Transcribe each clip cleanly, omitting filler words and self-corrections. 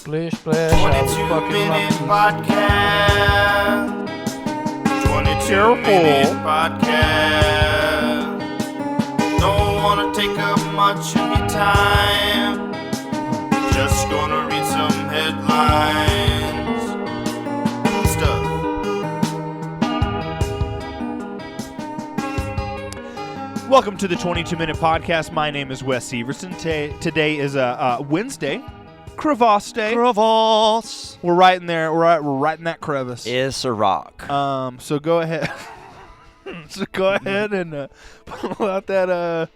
Splish, splash, I was 22 fucking minute lucky. podcast. 22-minute podcast. Don't want to take up much of your time. Just gonna read some headlines. Stuff. Welcome to the 22-minute podcast. My name is Wes Severson. Today is a Wednesday, crevasse day. Crevasse. We're right in there. We're right in that crevice. It's a rock. So go ahead. And pull out that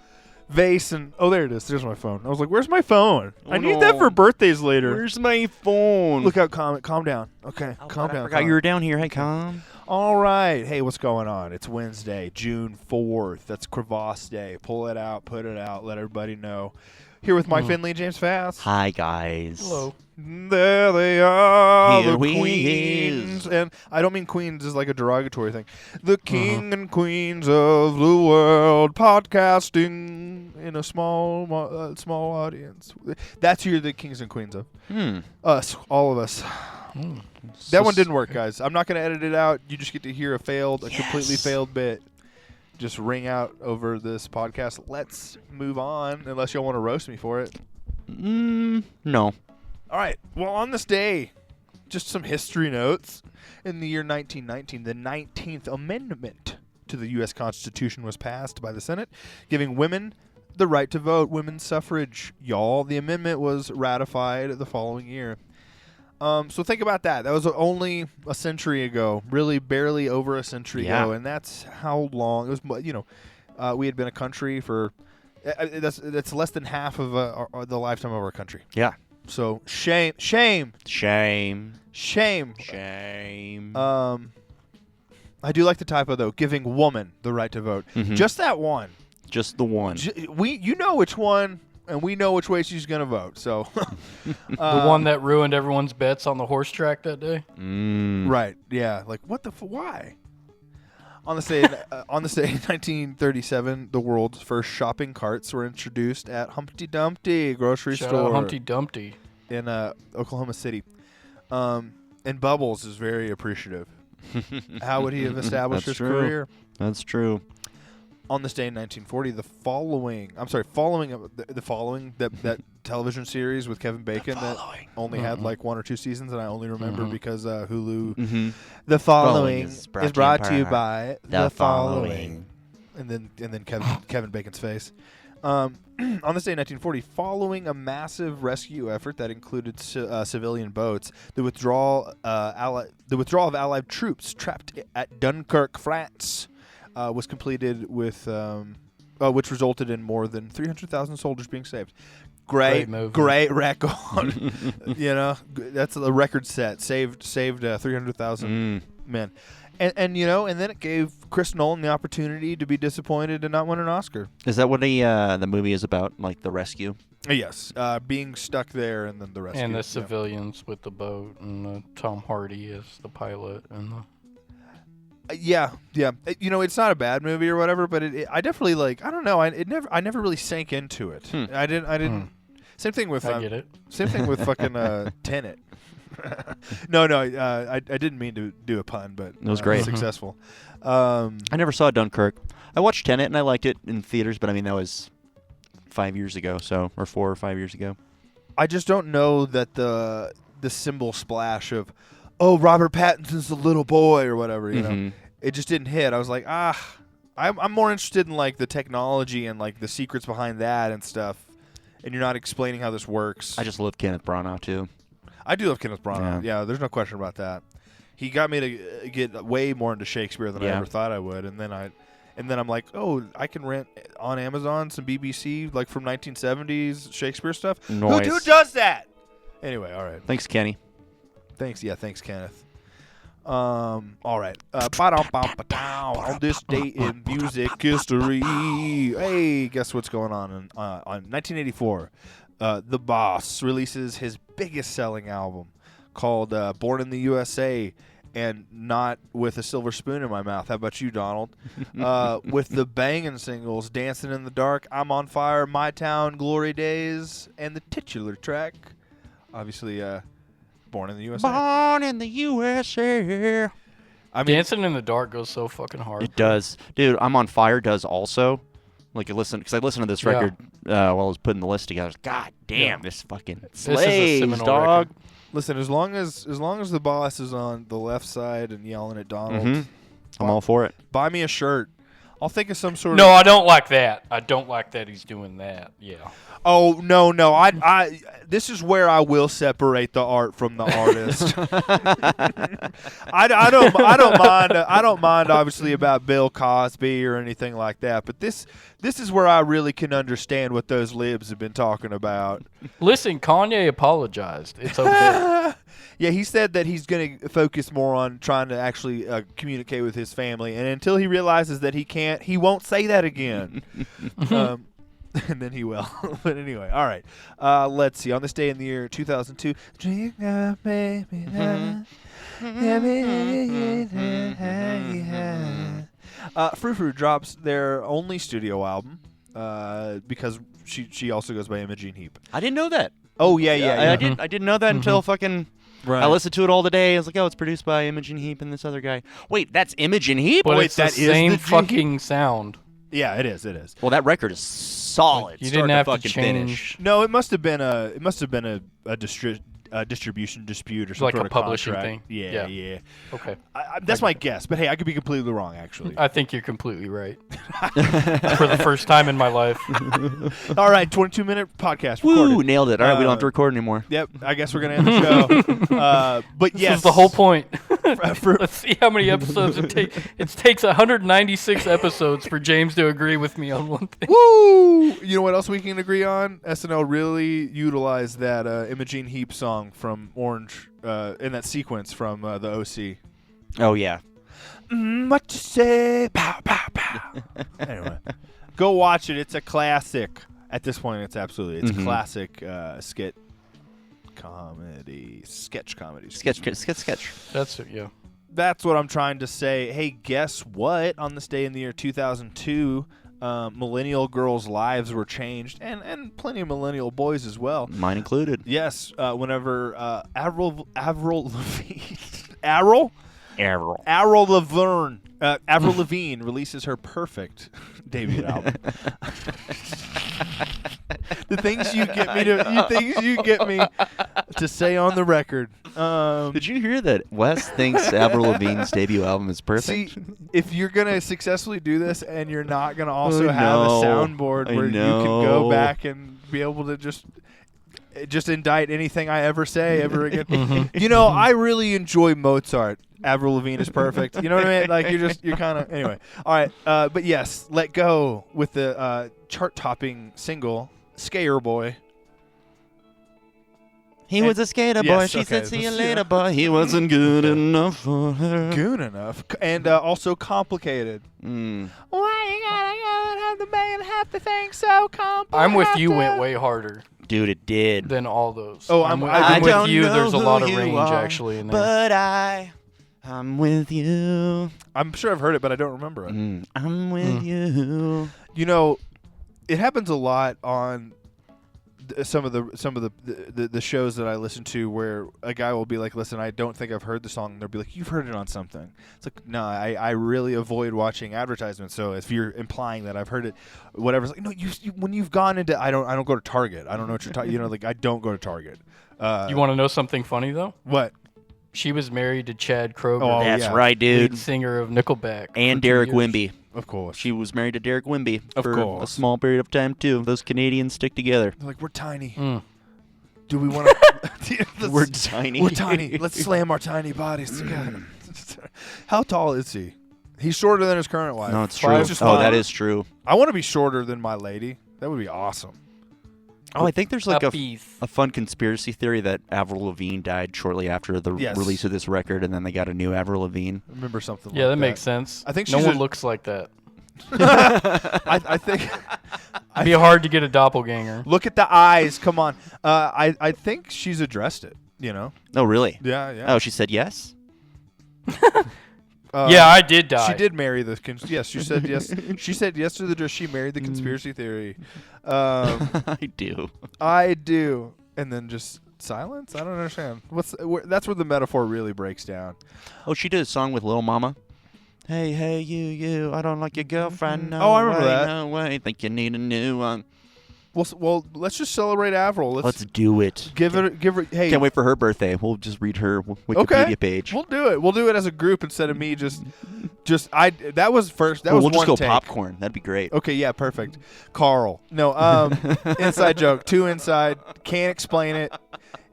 vase and there it is. There's my phone. I was like, "Where's my phone? I need that for birthdays later." Where's my phone? Look out, calm down. Okay, calm down. I forgot you were down here. Hey, calm. All right. Hey, what's going on? It's Wednesday, June 4th. That's Crevasse Day. Pull it out, put it out, let everybody know. Here with Mike Finley, James Fass. Hi, guys. Hello. There they are, Here the we queens. is. And I don't mean queens as like a derogatory thing. The king and queens of the world, podcasting in a small audience. That's who you're the kings and queens of. Us, all of us. That one didn't work, guys. I'm not going to edit it out. You just get to hear a completely failed bit just ring out over this podcast. Let's move on, unless y'all want to roast me for it. No. All right. Well, on this day, just some history notes. In the year 1919, the 19th Amendment to the U.S. Constitution was passed by the Senate, giving women the right to vote, women's suffrage. Y'all, the amendment was ratified the following year. So think about that. That was only a century ago, really barely over a century ago, and that's how long it was. We had been a country for that's less than half of the lifetime of our country. Yeah. So shame. I do like the typo though, giving woman the right to vote. Just that one. Just the one. You know which one. And we know which way she's going to vote. So, The one that ruined everyone's bets on the horse track that day? Right. Yeah. Like, what the why? On this day, in 1937, the world's first shopping carts were introduced at Humpty Dumpty grocery Shout store out Humpty Dumpty. in Oklahoma City. And Bubbles is very appreciative. How would he have established his career? That's true. On this day in 1940, following that television series with Kevin Bacon that only had like one or two seasons, and I only remember because Hulu. The following is brought to you by the following, and then Kevin Bacon's face. On this day in 1940, following a massive rescue effort that included civilian boats, the withdrawal of Allied troops trapped at Dunkirk, France. Was completed with, which resulted in more than 300,000 soldiers being saved. Great record. That's a record set. Saved 300,000 men, and then it gave Chris Nolan the opportunity to be disappointed and not win an Oscar. Is that what the movie is about? Like the rescue? Yes, being stuck there and then the rescue. And the civilians with the boat, and Tom Hardy as the pilot, and the... Yeah. It's not a bad movie or whatever, but I definitely I don't know. I never really sank into it. I didn't. Same thing with. I get it. Same thing with fucking Tenet. No. I didn't mean to do a pun, but it was great. Successful. I never saw Dunkirk. I watched Tenet and I liked it in theaters, but I mean that was 5 years ago, or 4 or 5 years ago. I just don't know that the symbol splash of, oh, Robert Pattinson's the little boy or whatever, it just didn't hit. I was like, I'm more interested in like the technology and like the secrets behind that and stuff. And you're not explaining how this works. I just love Kenneth Branagh too. I do love Kenneth Branagh. Yeah, there's no question about that. He got me to get way more into Shakespeare than I ever thought I would. And then I'm like, oh, I can rent on Amazon some BBC like from 1970s Shakespeare stuff. Nice. Who does that? Anyway, all right. Thanks, Kenny. Thanks, Kenneth. All right. On this day in music history, hey, guess what's going on? On 1984, The Boss releases his biggest selling album called Born in the USA, and not with a silver spoon in my mouth. How about you, Donald? With the banging singles, Dancing in the Dark, I'm on Fire, My Town, Glory Days, and the titular track, obviously Born in the USA. Born in the USA. I mean, Dancing in the Dark goes so fucking hard. It does. Dude, I'm on Fire does also. Like, I listened to this record while I was putting the list together. God damn, this fucking slays, This is a seminal dog. record. listen, as long as the boss is on the left side and yelling at Donald, I'm all for it. buy me a shirt. I'll think of some sort No, of... I don't like that. I don't like that he's doing that. Yeah. Oh, no. This is where I will separate the art from the artist. I don't mind obviously about Bill Cosby or anything like that, but this is where I really can understand what those libs have been talking about. Listen, Kanye apologized. It's okay. Yeah, he said that he's going to focus more on trying to actually communicate with his family, and until he realizes that he can't, he won't say that again. And then he will. But anyway, all right. Let's see. On this day in the year 2002, Frou Frou drops their only studio album because she also goes by Imogene Heap. I didn't know that. Oh yeah. I didn't know that until fucking. Right. I listened to it all the day. I was like, oh, it's produced by Imogen Heap and this other guy. Wait, that's Imogen Heap? But Wait, it's the that is same the G? fucking sound. Yeah, it is. Well, that record is solid. You start didn't have to fucking change. finish. No, it must have been a distribution dispute or some Like sort a of publishing contract. thing? Yeah. Yeah. Okay. That's my guess, but hey, I could be completely wrong actually. I think you're completely right. For the first time in my life. All right, 22-minute podcast. Woo, Recorded. nailed it. All right, we don't have to record anymore. Yep, I guess we're gonna end the show. But This yes, is the whole point. for- Let's see how many episodes it takes. It takes 196 episodes for James to agree with me on one thing. Woo! You know what else we can agree on? SNL really utilized that Imogene Heap song from Orange in that sequence from the OC. Oh, yeah. What you say? Pow, pow, pow. Anyway, go watch it. It's a classic. At this point, it's a classic sketch comedy. Sketch. That's it, yeah. That's what I'm trying to say. Hey, guess what? On this day in the year 2002, millennial girls' lives were changed, and plenty of millennial boys as well. Mine included. Yes, whenever Avril Lavigne, Avril Lavigne releases her Perfect debut album. The things you get me to say on the record. Did you hear that Wes thinks Avril Lavigne's debut album is perfect? See, if you're gonna successfully do this and you're not gonna also have a soundboard where you can go back and be able to just indict anything I ever say ever again. You know, I really enjoy Mozart. Avril Lavigne is perfect. You know what I mean? Like you're kind of anyway. All right, but yes, Let Go with the chart-topping single "Skater Boy." He was a skater boy. She said, "See you later, boy." He wasn't good enough for her. Good enough, and also complicated. Why you gotta have the thing so complicated? I'm with you went way harder Dude, it did. than all those. Oh, I'm I with don't you. know There's a lot of who you range are, actually in there. But I'm with you. I'm sure I've heard it, but I don't remember it. I'm with you. You know, it happens a lot on some of the shows that I listen to where a guy will be like, "Listen, I don't think I've heard the song." And they'll be like, "You've heard it on something." It's like, no, I really avoid watching advertisements. So if you're implying that I've heard it, whatever, it's like, no, you when you've gone into I don't go to Target. I don't know what you're talking. Like I don't go to Target. You want to know something funny though? What? She was married to Chad Kroeger, Oh, That's yeah. right, dude. lead singer of Nickelback. And for 2 Derek years. Wimby. Of course. She was married to Derek Wimby Of for course. a small period of time, too. Those Canadians stick together. They're like, we're tiny. Mm. Do we want to? We're tiny. We're tiny. Let's slam our tiny bodies together. How tall is he? He's shorter than his current wife. No, it's Five. true. It's just Oh, fine. that is true. I want to be shorter than my lady. That would be awesome. Oh, I think there's like a beef. fun conspiracy theory that Avril Lavigne died shortly after the Yes. release of this record, and then they got a new Avril Lavigne. I remember something Yeah, like that makes sense. I think no she's one a- looks like that. I think. It'd be hard to get a doppelganger. Look at the eyes. Come on. I think she's addressed it. You know. Oh, really? Yeah. Yeah. Oh, she said yes? Yeah, I did die. She did marry the. Yes, she said yes. She said yes to the dress. She married the conspiracy theory. I do. I do. And then just silence? I don't understand. That's where the metaphor really breaks down. Oh, she did a song with Lil Mama. Hey, you, I don't like your girlfriend. No Oh, I remember way, that. No way, think you need a new one. Well, let's just celebrate Avril. Let's do it. Give her. Hey, Can't wait for her birthday. We'll just read her Wikipedia page. We'll do it. We'll do it as a group instead of me just. That was first. That was we'll just one go take. popcorn. That'd be great. Okay, yeah, perfect. Carl. No, inside joke. Too inside. Can't explain it.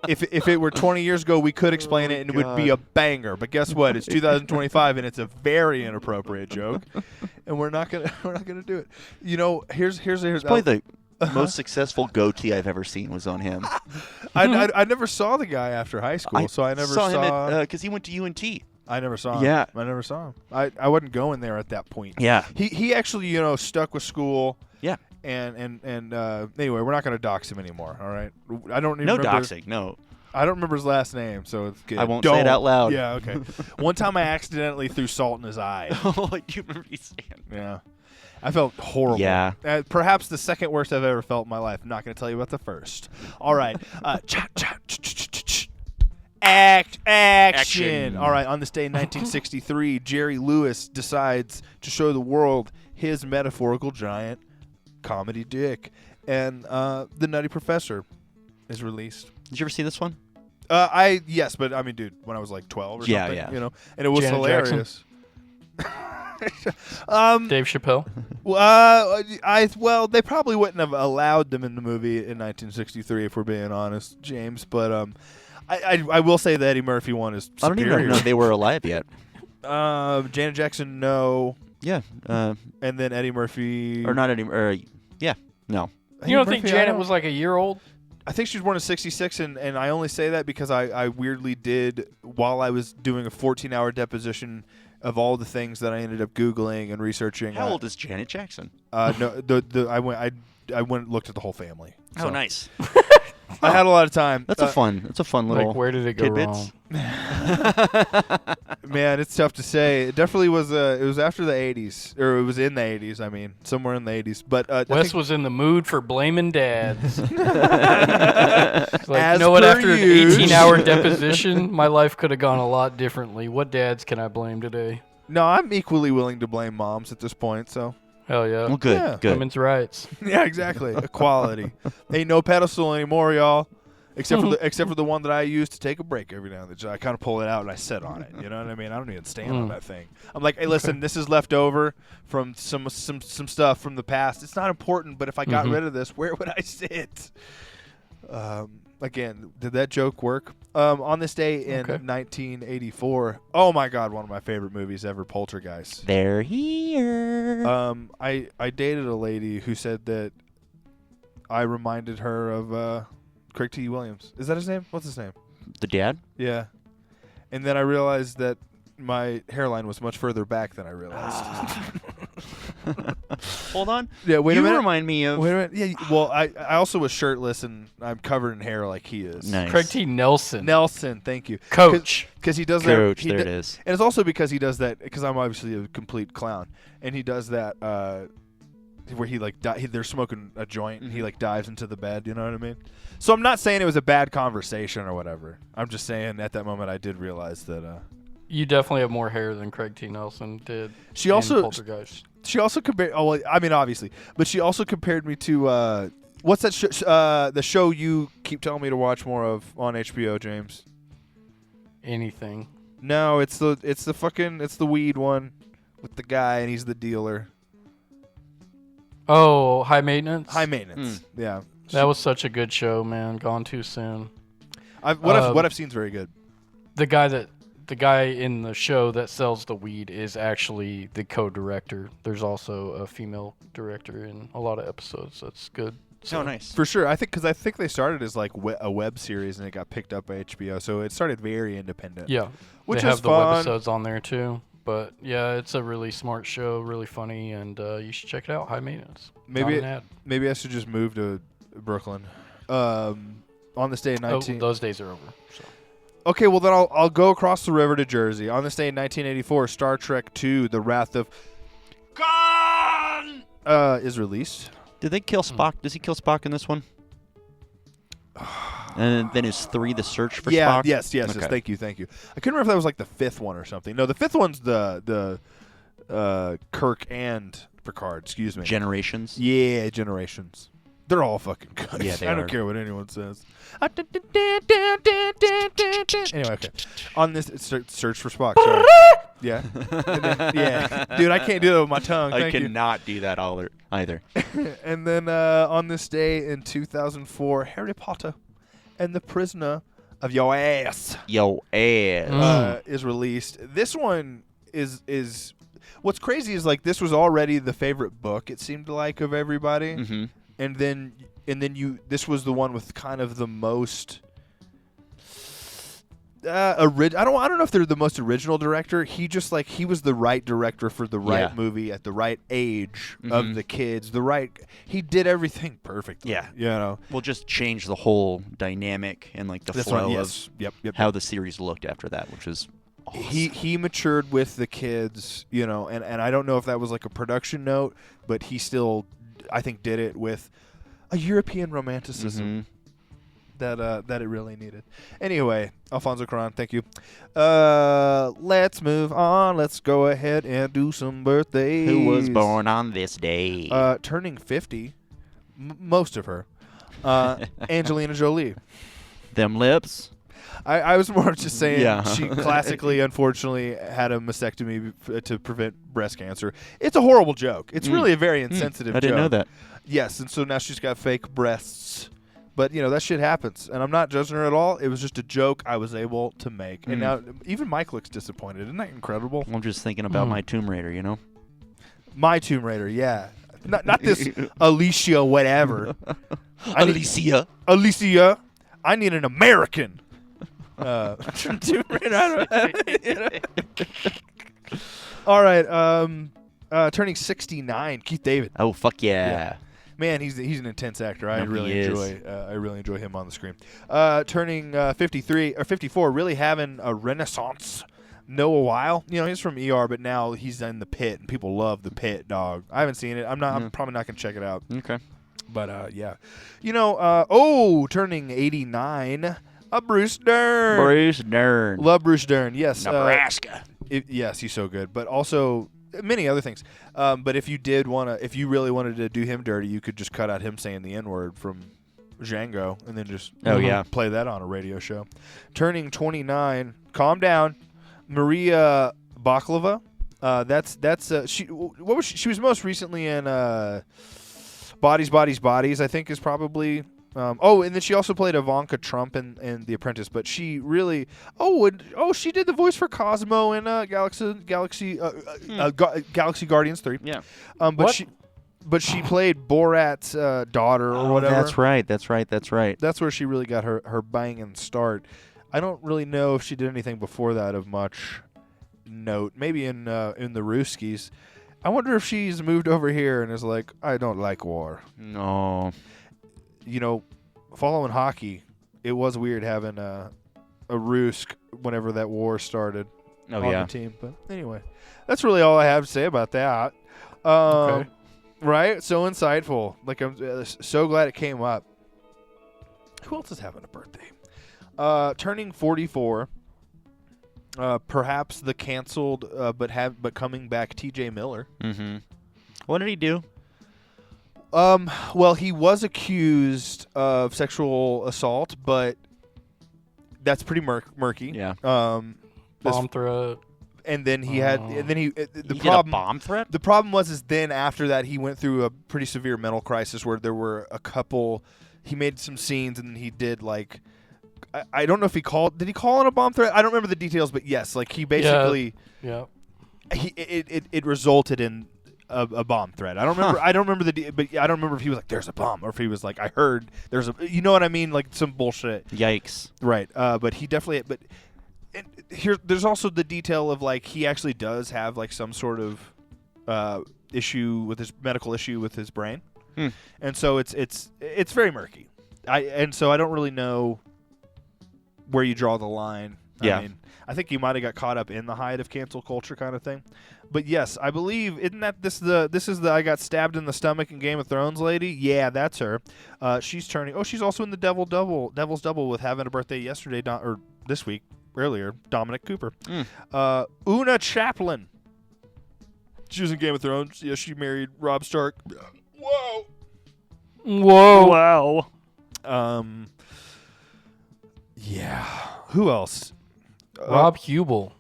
If it were 20 years ago, we could explain it and it would be a banger. But guess what? It's 2025 and it's a very inappropriate joke, and we're not gonna do it. You know, here's Probably the most successful goatee I've ever seen was on him. I never saw the guy after high school, so I never saw him because he went to UNT. I never saw him. Yeah. I never saw him. I wasn't going there at that point. Yeah. He actually, stuck with school. Yeah. And anyway, we're not going to dox him anymore, all right? I don't even No remember. doxing, no. I don't remember his last name, so it's good. I won't say it out loud. Yeah, okay. One time I accidentally threw salt in his eye. Oh, I do remember you saying. Yeah. I felt horrible. Yeah. Perhaps the second worst I've ever felt in my life. I'm not going to tell you about the first. All right. Action. All right. On this day in 1963, Jerry Lewis decides to show the world his metaphorical giant comedy dick. And The Nutty Professor is released. Did you ever see this one? Yes, but I mean, dude, when I was like 12 or something, yeah. And it was Janet hilarious. Dave Chappelle. They probably wouldn't have allowed them in the movie in 1963 if we're being honest, James. But I will say that Eddie Murphy one is superior. I don't even know if they were alive yet. Janet Jackson, no. Yeah. And then Eddie Murphy. Or not Eddie. Yeah. No. You don't think Janet was like a year old? I think she was born in 66, and I only say that because I weirdly did, while I was doing a 14-hour deposition of all the things that I ended up Googling and researching. How old is Janet Jackson? No, I went and looked at the whole family. Oh, nice. I had a lot of time. That's a fun little. Like, where did it go tidbits. wrong? Man, it's tough to say. It definitely was. It was after the 80s, or it was in the 80s. I mean, somewhere in the 80s. But Wes was in the mood for blaming dads. Like, As you know what? per After an use. 18-hour deposition, my life could have gone a lot differently. What dads can I blame today? No, I'm equally willing to blame moms at this point. So. Hell yeah. Well, good. Yeah. Good. Women's rights. Yeah, exactly. Equality. Ain't no pedestal anymore, y'all. Except for the one that I use to take a break every now and then. I kind of pull it out and I sit on it. You know what I mean? I don't even stand on that thing. I'm like, hey, listen, this is left over from some stuff from the past. It's not important, but if I got rid of this, where would I sit? Again, did that joke work? On this day in 1984, oh my God, one of my favorite movies ever, Poltergeist. They're here. I dated a lady who said that I reminded her of Craig T. Williams. Is that his name? What's his name? The dad? Yeah. And then I realized that my hairline was much further back than I realized. Hold on. Yeah, wait a minute. You remind me of. Wait a minute. Yeah, well, I also was shirtless and I'm covered in hair like he is. Nice. Craig T. Nelson. Nelson, thank you. Coach. Because he does Coach, that. there it is. And it's also because he does that, because I'm obviously a complete clown. And he does that where he, like, they're smoking a joint and he, like, dives into the bed. You know what I mean? So I'm not saying it was a bad conversation or whatever. I'm just saying at that moment I did realize that. You definitely have more hair than Craig T. Nelson did. She also Poltergeist. She also compared. Oh, well, I mean, obviously, but she also compared me to what's that? The show you keep telling me to watch more of on HBO, James. Anything. No, it's the weed one with the guy and he's the dealer. Oh, High Maintenance. High Maintenance. Yeah. That was such a good show, man. Gone too soon. What I've seen is very good. The guy in the show that sells the weed is actually the co-director. There's also a female director in a lot of episodes. That's good. So nice. For sure. I think they started as like a web series and it got picked up by HBO. So it started very independent. Yeah. Which they is have the fun. webisodes on there too. But yeah, it's a really smart show, really funny, and you should check it out. High Maintenance. Maybe I should just move to Brooklyn. On this day in 19. Those days are over. So. Okay, well then I'll go across the river to Jersey. On this day in 1984, Star Trek II: The Wrath of Khan is released. Did they kill Spock? Does he kill Spock in this one? And then is 3 the search for yeah, Spock? Yes. Okay. Thank you. I couldn't remember if that was like the 5th one or something. No, the 5th one's the Kirk and Picard. Excuse me. Generations. Yeah, Generations. They're all fucking good. Yeah, they I are. don't care what anyone says. Anyway, okay. On this, search for Spock. Sorry. Yeah. And then, yeah. Dude, I can't do that with my tongue. I Thank you. cannot do that either. And then on this day in 2004, Harry Potter and the Prisoner of Your Ass is released. This one is what's crazy is like this was already the favorite book it seemed like of everybody. Mm-hmm. And then this was the one with kind of the most I don't know if they're the most original director. He was the right director for the right movie at the right age of the kids. He did everything perfectly. Yeah. You know. We'll just change the whole dynamic and like the flow of how the series looked after that, which is awesome. He matured with the kids, you know, and I don't know if that was like a production note, but he still I think did it with a European romanticism that it really needed. Anyway, Alfonso Cuarón, thank you. Let's move on. Let's go ahead and do some birthdays. Who was born on this day? Turning 50, most of her. Angelina Jolie. Them lips. I was more just saying she classically, unfortunately, had a mastectomy to prevent breast cancer. It's a horrible joke. It's really a very insensitive joke. I didn't know that. Yes, and so now she's got fake breasts. But, you know, that shit happens. And I'm not judging her at all. It was just a joke I was able to make. And now even Mike looks disappointed. Isn't that incredible? I'm just thinking about my Tomb Raider, you know? My Tomb Raider, yeah. Not this Alicia whatever. Alicia. I need an American. Tomb Raider. All right. Turning 69, Keith David. Oh, fuck yeah. Man, he's an intense actor. I really enjoy him on the screen. Turning 53 or 54, really having a renaissance. Noah Weil, you know, he's from ER, but now he's in The Pit, and people love The Pit, dog. I haven't seen it. I'm probably not gonna check it out. Okay. But yeah, you know, turning 89, Bruce Dern. Bruce Dern. Love Bruce Dern. Yes. Nebraska. Yes, he's so good. But also many other things. But if you really wanted to do him dirty, you could just cut out him saying the N-word from Django and then just play that on a radio show. Turning 29, calm down, Maria Baklava. She was most recently in Bodies, Bodies, Bodies, I think is probably. And then she also played Ivanka Trump in The Apprentice, but she really she did the voice for Cosmo in Galaxy Guardians 3. Yeah. But she played Borat's daughter or whatever. That's right. That's where she really got her banging start. I don't really know if she did anything before that of much note. Maybe in the Ruskies. I wonder if she's moved over here and is like, I don't like war. No. You know, following hockey, it was weird having a Rusk whenever that war started on the team. But anyway, that's really all I have to say about that. Okay. Right? So insightful. Like, I'm so glad it came up. Who else is having a birthday? Turning 44. Perhaps the canceled but coming back T.J. Miller. Mm-hmm. What did he do? Well, he was accused of sexual assault, but that's pretty murky. Yeah. Bomb threat. And then he had, and then he did a bomb threat. The problem was then after that he went through a pretty severe mental crisis where there were a couple. He made some scenes and he did like. I don't know if did he call it a bomb threat? I don't remember the details, but yes, like he basically. Yeah. It resulted in a bomb threat. I don't remember. I don't remember but I don't remember if he was like, "There's a bomb," or if he was like, "I heard there's a." You know what I mean? Like some bullshit. Yikes. Right. But he definitely. But there's also the detail of like he actually does have like some sort of medical issue with his brain, and so it's very murky. So I don't really know where you draw the line. Yeah. I mean, I think he might have got caught up in the height of cancel culture kind of thing. But yes, I believe isn't that this is the I got stabbed in the stomach in Game of Thrones lady? Yeah, that's her. She's turning. Oh, she's also in the Devil's Double with having a birthday yesterday or this week earlier. Dominic Cooper. Una Chaplin. She was in Game of Thrones. Yeah, she married Robb Stark. Whoa. Wow. Yeah. Who else? Rob Hubel.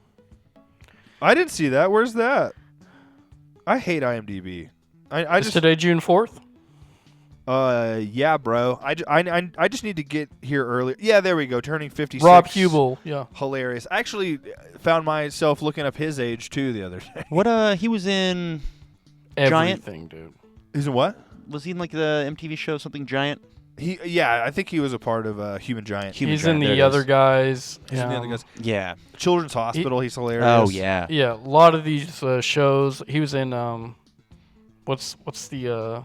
I didn't see that. Where's that? I hate IMDb. I Is just today June 4th? Yeah, bro. I just need to get here early. Yeah, there we go. Turning 56. Rob Hubel. Yeah. Hilarious. I actually found myself looking up his age too the other day. What? He was in Giant. Everything, dude. He's in what? Was he in like the MTV show something Giant? Yeah, I think he was a part of Human Giant. He's in the other guys. He's in the other guys. Yeah. Children's Hospital. He's hilarious. Oh yeah. Yeah, a lot of these shows. He was in what's the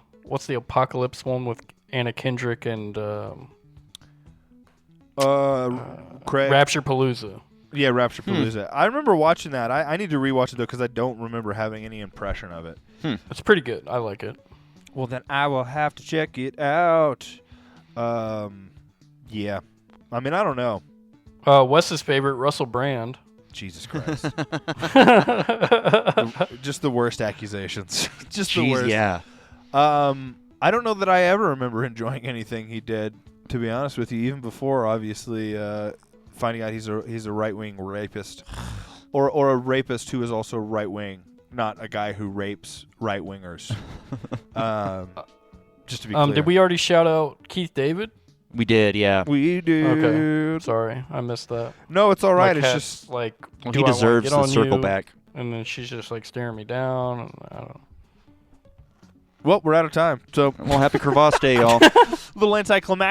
Apocalypse one with Anna Kendrick and Craig. Rapture-Palooza. Yeah, Rapture-Palooza. I remember watching that. I need to rewatch it though because I don't remember having any impression of it. It's pretty good. I like it. Well, then I will have to check it out. Yeah. I mean, I don't know. Wes's favorite, Russell Brand. Jesus Christ. Just the worst accusations. Just the worst. Yeah. I don't know that I ever remember enjoying anything he did, to be honest with you, even before, obviously, finding out he's a right-wing rapist. Or a rapist who is also right-wing. Not a guy who rapes right-wingers. Just to be clear. Did we already shout out Keith David? We did, yeah. We did. Okay. Sorry, I missed that. No, it's all right. My it's cat's just like Well, do he I wanna deserves get to on circle you? back. And then she's just like staring me down. And I don't know. well, we're out of time. So Well, happy Crevasse Day, y'all. little anticlimactic.